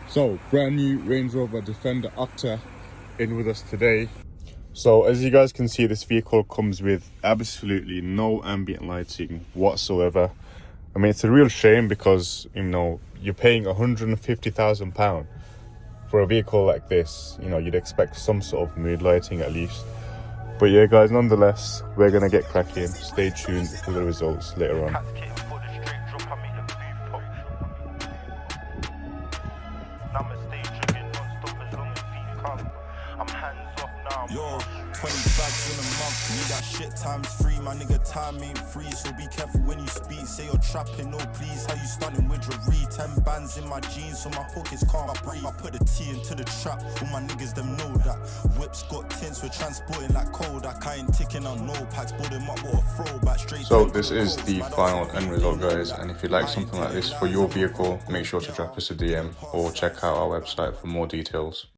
So, brand new Range Rover Defender Octa in with us today. So, as you guys can see, this vehicle comes with absolutely no ambient lighting whatsoever. I mean, it's a real shame because, you know, you're paying £150,000 for a vehicle like this. You know, you'd expect some sort of mood lighting at least. But yeah, guys, nonetheless, we're gonna get cracking. Stay tuned for the results later on. Yo, 20 bags in a month, need that shit times 3. My nigga, time ain't free, so be careful when you speak. Say you're trapping, no please. How you starting with your 10 bands in my jeans, so my pockets can't breathe. I put the T into the trap, all my niggas them know that. Whips got tints, we're transporting like cold. I ain't ticking on no packs, board them up with a throwback straight. So this is the final end result, guys, and if you'd like something like this for your vehicle, make sure to drop us a DM or check out our website for more details.